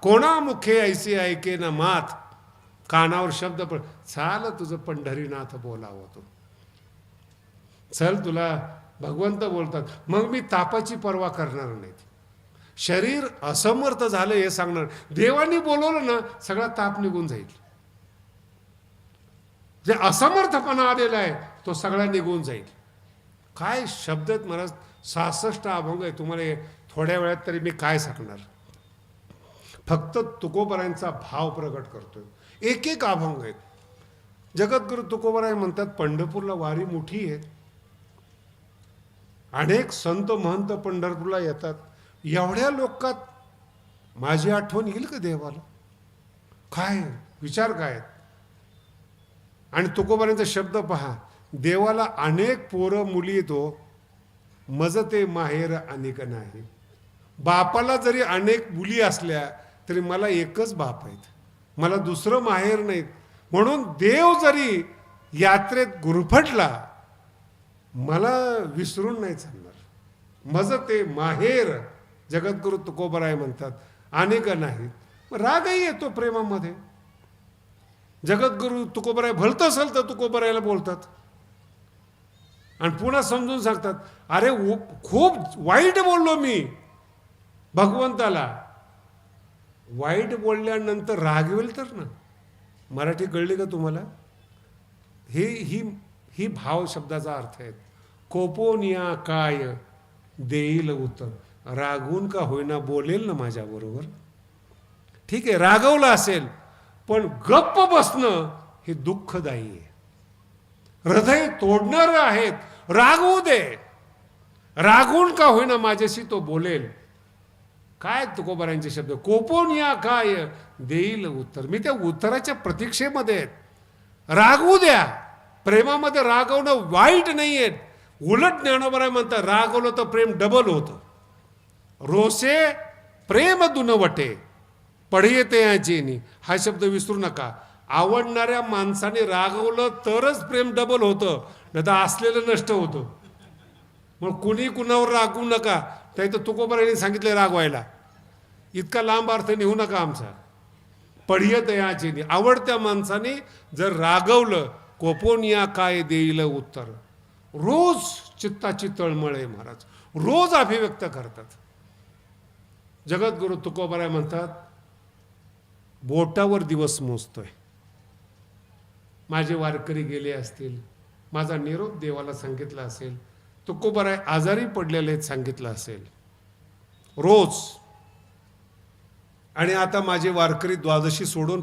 कोणा मुखे ऐसे ऐके ना मात, कानावर शब्द पण चाल तुझं पंढरीनाथ बोलावं तो. चल तुला भगवंत बोलतात, मग मी तापाची पर्वा करणार नाही. शरीर असमर्थ झालं हे सांगणार. देवानी बोलवलं ना सगळा ताप निघून जाईल. जे असमर्थपणा आलेला आहे तो सगळा निघून जाईल. काय शब्द आहेत महाराज, 66 अभंग आहे. तुम्हाला थोड्या वेळात तरी मी काय सांगणार. फक्त तुकोबारायांचा भाव प्रकट करतोय. एक एक अभंग आहेत. जगद्गुरु तुकोबाराय म्हणतात, पंढरपूरला वारी मोठी आहे. अनेक संत महंत पंढरपूरला येतात. एवढ्या लोकात माझी आठवण येईल का देवाला? काय विचार काय. आणि तुकोबारायांचा शब्द पहा, देवाला अनेक पोरं मुली येतो, मज ते माहेर अनेक नाही. बापाला जरी अनेक मुली असल्या तरी मला एकच बाप आहेत, मला दुसरं माहेर नाहीत. म्हणून देव जरी यात्रेत गुरफटला मला विसरून नाही चालणार. मज ते माहेर जगद्गुरु तुकोबाराय म्हणतात अनेक नाहीत. रागही येतो प्रेमामध्ये. जगद्गुरु तुकोबाराय भलतं सलतं तुकोबारायला बोलतात आणि पुन्हा समजून सांगतात, अरे खूप वाईट बोललो मी भगवंताला. वाईट बोलल्यानंतर रागवेल तर ना. मराठी कळली का तुम्हाला? ही भाव शब्दाचा अर्थ आहे. कोपोनिया काय देईल उत्तर. रागवून का होईना बोलेल ना माझ्याबरोबर. ठीक आहे, रागवलं असेल पण गप्प बसणं हे दुःखदायी आहे. हृदय तोडणारं आहेत, रागवू दे. रागवून का होईना माझ्याशी तो बोलेल. काय तुकोबारायांचे शब्द, कोपोनिया काय देईल उत्तर. मी त्या उत्तराच्या प्रतीक्षेमध्ये आहेत. रागवू द्या. प्रेमामध्ये रागवणं वाईट नाही आहे. उलट ज्ञानोबाराय म्हणतात, रागवलं तर प्रेम डबल होतं. रोसे प्रेम दुनवटे पढये ते याचेनी. हा शब्द विसरू नका. आवडणाऱ्या माणसाने रागवलं तरच प्रेम डबल होतं, नाही तर असलेलं नष्ट होतं. मग कुणी कुणावर रागवू नका. त्यात तुकोबारायांनी सांगितले रागवायला. इतका लांब अर्थ नेऊ नका आमचा. पढये ते याचेनी. आवडत्या माणसाने जर रागवलं, कोपोनिया काय देईल उत्तर. रोज चित्ताची तळमळ आहे महाराज, रोज अभिव्यक्त करतात. जगद्गुरु तुकोबाराय म्हणतात, बोटावर दिवस मोजतोय. माझे वारकरी गेले असतील, माझा निरोप देवाला सांगितला असेल, तुकोबाराय आजारी पडलेले आहेत सांगितलं असेल रोज. आणि आता माझे वारकरी द्वादशी सोडून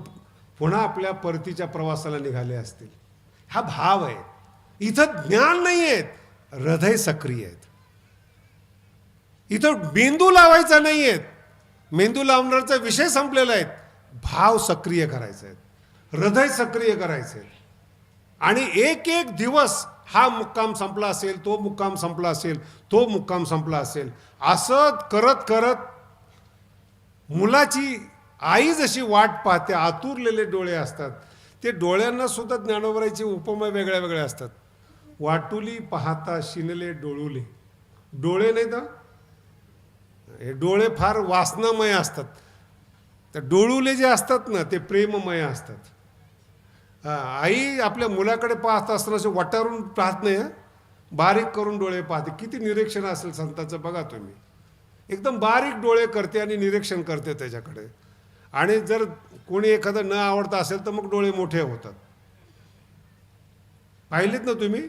पुन्हा आपल्या परतीच्या प्रवासाला निघाले असतील. हा भाव आहे. इथं ज्ञान नाही आहेत, हृदय सक्रिय आहेत. इथं मेंदू लावायचा नाही आहेत, मेंदू लावणारचा विषय संपलेला आहे. भाव सक्रिय करायचे आहेत, हृदय सक्रिय करायचे आहेत. आणि एक एक दिवस हा मुक्काम संपला असेल, तो मुक्काम संपला असेल, तो मुक्काम संपला असेल, असं करत करत मुलाची आई जशी वाट पाहते, आतुरलेले डोळे असतात. ते डोळ्यांना सुद्धा ज्ञानोबारायचे उपमा वेगळ्या वेगळ्या असतात. वाटुली पाहता शिनले डोळुले. डोळे नाही तर हे डोळे फार वासनामय असतात. तर डोळुले जे असतात ना ते प्रेममय असतात. आई आपल्या मुलाकडे पाहत असताना असे वटारून पाहत नाही, बारीक करून डोळे पाहते. किती निरीक्षण असेल संतांचं बघा तुम्ही. एकदम बारीक डोळे करते आणि निरीक्षण करते त्याच्याकडे. आणि जर कोणी एखादं न आवडतं असेल तर मग डोळे मोठे होतात. पाहिलेत ना तुम्ही?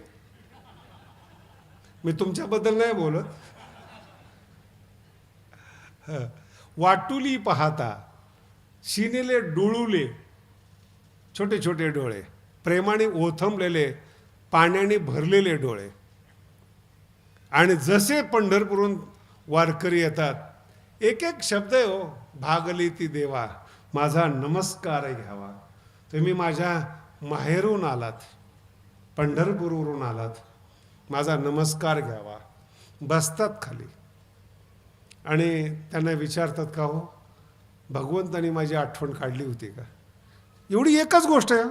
मी तुमच्याबद्दल नाही बोलत. वाटुली पाहता शिनेले डोळुले. छोटे छोटे डोळे, प्रेमाने ओथंबलेले, पाण्याने भरलेले डोळे. आणि जसे पंढरपूरहून वारकरी येतात, एक एक शब्द आहे हो. भागली ती देवा माझा नमस्कार घ्यावा. तुम्ही माझ्या माहेरून आलात, पंढरपूरवरून आलात, माझा नमस्कार घ्यावा. बसतात खाली आणि त्यांना विचारतात, का हो भगवंतानी माझी आठवण काढली होती का? एवढी एकच गोष्ट आहे.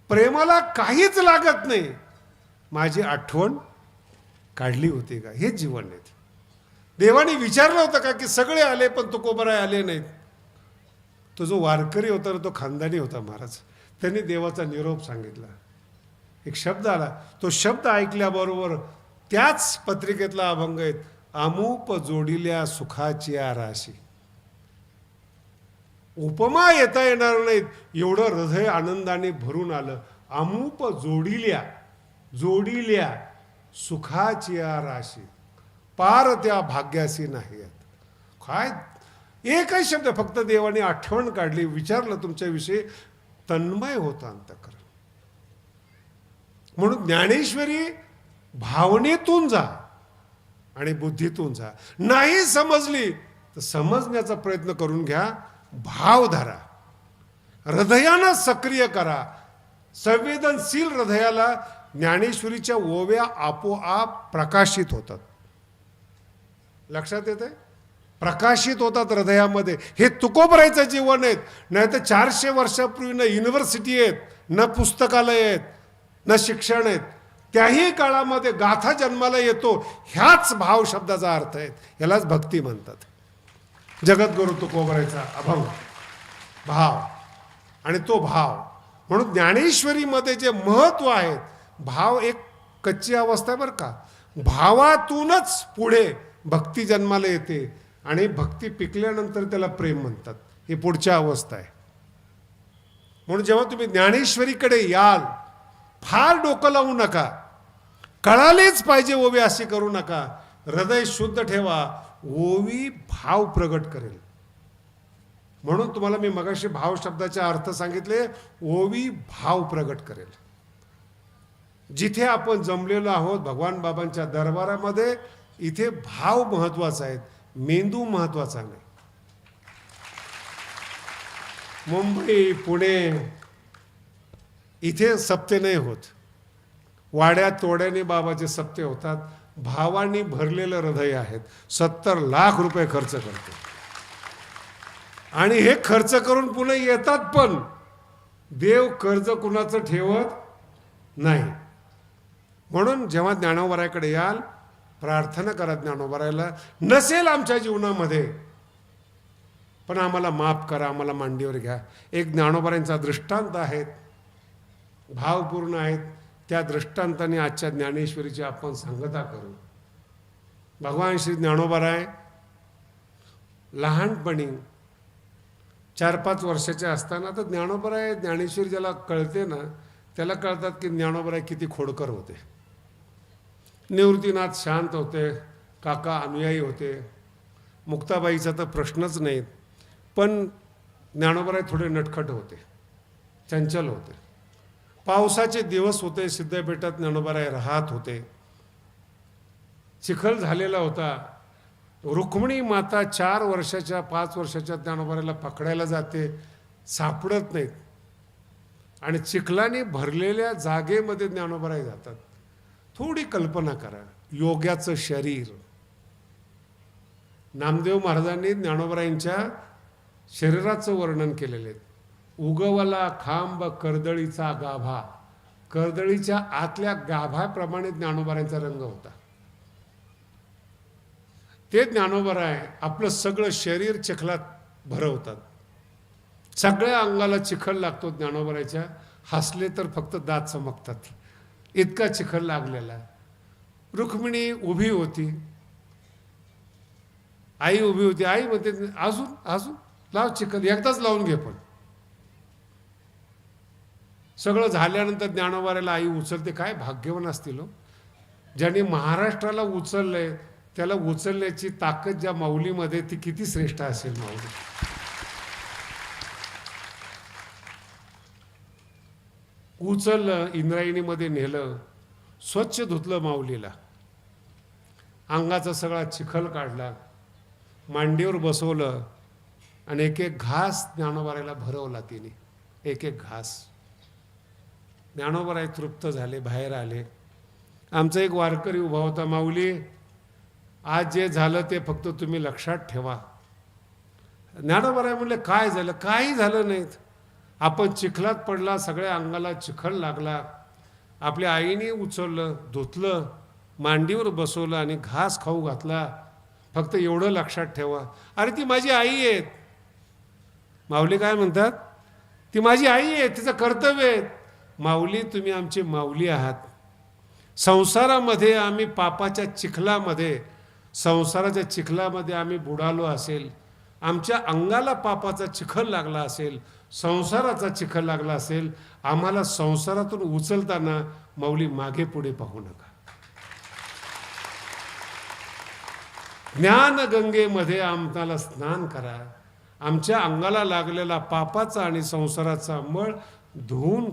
प्रेमाला काहीच लागत नाही, माझी आठवण काढली होती का? हेच जीवन आहे. देवाने विचारलं होतं का की सगळे आले पण तुकोबाराय आले नाहीत? तो जो वारकरी होता ना तो खानदानी होता महाराज. त्यांनी देवाचा निरोप सांगितला. एक शब्द आला, तो शब्द ऐकल्याबरोबर त्याच पत्रिकेतला अभंग आहे, अमूप जोडिल्या सुखाची राशी. उपमा येता येणार नाहीत एवढं हृदय आनंदाने भरून आलं. अमूप जोडिल्या सुखाची राशी, पार त्या भाग्यासी नाही. काय एकच शब्द, फक्त देवाने आठवण काढली, विचारलं तुमच्याविषयी, तन्मय होता अंतःकरण. म्हणून ज्ञानेश्वरी भावनेतून जा आणि बुद्धीतून जा. नाही समजली तर समजण्याचा प्रयत्न करून घ्या. भाव धरा, हृदयानं सक्रिय करा. संवेदनशील हृदयाला ज्ञानेश्वरीच्या ओव्या आपोआप प्रकाशित होतात. लक्षात येते? प्रकाशित होतात हृदयामध्ये. हे तुकोबरायचं जीवन आहेत. नाही तर 400 वर्षापूर्वी न युनिव्हर्सिटी आहेत, न पुस्तकालय आहेत, न शिक्षण आहेत. त्याही काळामध्ये गाथा जन्माला येतो. ह्याच भाव शब्दाचा अर्थ आहे. यालाच भक्ती म्हणतात. जगद्गुरु तुकोबरायचा अभंग भाव, आणि तो भाव म्हणून ज्ञानेश्वरीमध्ये जे महत्व आहे, भाव एक कच्ची अवस्था आहे बरं का. भावातूनच पुढे भक्ती जन्माला येते आणि भक्ती पिकल्यानंतर त्याला प्रेम म्हणतात. ही पुढच्या अवस्था आहे. म्हणून जेव्हा तुम्ही ज्ञानेश्वरीकडे याल, फार डोकं लावू नका. कळालेच पाहिजे ओवी अशी करू नका. हृदय शुद्ध ठेवा. ओवी भाव प्रगट करेल. म्हणून तुम्हाला मी मगाशी भाव शब्दाचे अर्थ सांगितले. ओवी भाव प्रगट करेल. जिथे आपण जमलेलो आहोत भगवान बाबांच्या दरबारामध्ये, इथे भाव महत्वाचा आहे, मेंदू महत्वाचा नाही. मुंबई पुणे इथे सप्ते नाही होत. वाड्यात तोड्याने बाबाचे सप्ते होतात. भावानी भरलेलं हृदय आहेत. 70 लाख रुपये खर्च करते आणि हे खर्च करून पुन्हा येतात. पण देव कर्ज कुणाचं ठेवत नाही. म्हणून जेव्हा ज्ञानोबरायाकडे याल, प्रार्थना करा ज्ञानोबरायाला, नसेल आमच्या जीवनामध्ये पण आम्हाला माफ करा, आम्हाला मांडीवर घ्या. एक ज्ञानोबरायांचा दृष्टांत आहेत, भावपूर्ण आहेत. त्या दृष्टांताने आजच्या ज्ञानेश्वरीची आपण सांगता करू. भगवान श्री ज्ञानोबराय लहानपणी 4-5 वर्षाचे असताना, तर ज्ञानोबराय ज्ञानेश्वरी ज्याला कळते ना त्याला कळतात की ज्ञानोबराय किती खोडकर होते. निवृत्तीनाथ शांत होते, काका अनुयायी होते, मुक्ताबाईचा तर प्रश्नच नाही. पण ज्ञानोबराय थोडे नटखट होते, चंचल होते. पावसाचे दिवस होते, सिद्धपेठात ज्ञानोबराय राहत होते. चिखल झालेला होता. रुक्मिणी माता 4 वर्षाच्या 5 वर्षाच्या ज्ञानोबरायला पकडायला जाते, सापडत नाहीत आणि चिखलाने भरलेल्या जागेमध्ये ज्ञानोबराय जातात. थोडी कल्पना करा, योग्याचं शरीर. नामदेव महाराजांनी ज्ञानोबरायांच्या शरीराचं वर्णन केलेले आहे. उगवला खांब कर्दळीचा गाभा. कर्दळीच्या आतल्या गाभाप्रमाणे ज्ञानोबरायांचा रंग होता. ते ज्ञानोबराय आपलं सगळं शरीर चिखलात भरवतात. सगळ्या अंगाला चिखल लागतो ज्ञानोबरायच्या. हसले तर फक्त दात चमकतात, इतका चिखल लागलेला. रुक्मिणी उभी होती, आई उभी होती. आई म्हणते अजून अजून लाव चिखल, एकदाच लावून घे. पण सगळं झाल्यानंतर ज्ञानोबरायला आई उचलते. काय भाग्यवान असतील हो, ज्याने महाराष्ट्राला उचललंय. त्याला उचलण्याची ताकद ज्या माऊलीमध्ये, ती किती श्रेष्ठ असेल माऊली. उचललं, इंद्रायणीमध्ये नेलं, स्वच्छ धुतलं माऊलीला, अंगाचा सगळा चिखल काढला, मांडीवर बसवलं आणि एक एक घास ज्ञानोबरायला भरवला तिने. एक एक घास. ज्ञानोबराय तृप्त झाले, बाहेर आले. आमचा एक वारकरी उभा होता. माऊली, आज जे झालं ते फक्त तुम्ही लक्षात ठेवा. ज्ञानोबराय म्हणले काय झालं? काही झालं नाहीत. आपण चिखलात पडला, सगळ्या अंगाला चिखल लागला, आपल्या आईने उचललं, धुतलं, मांडीवर बसवलं आणि घास खाऊ घातला. फक्त एवढं लक्षात ठेवा. अरे ती माझी आई आहेत. माऊली काय म्हणतात, ती माझी आई आहे, तिचं कर्तव्य आहे. माऊली तुम्ही आमची माऊली आहात. संसारामध्ये आम्ही पापाच्या चिखलामध्ये, संसाराच्या चिखलामध्ये आम्ही बुडालो असेल, आमच्या अंगाला पापाचा चिखल लागला असेल, संसाराचा चिखल लागला असेल, आम्हाला संसारातून उचलताना माऊली मागे पुढे पाहू नका. ज्ञानगंगेमध्ये आम्हाला स्नान करा. आमच्या अंगाला लागलेला पापाचा आणि संसाराचा मळ धुवून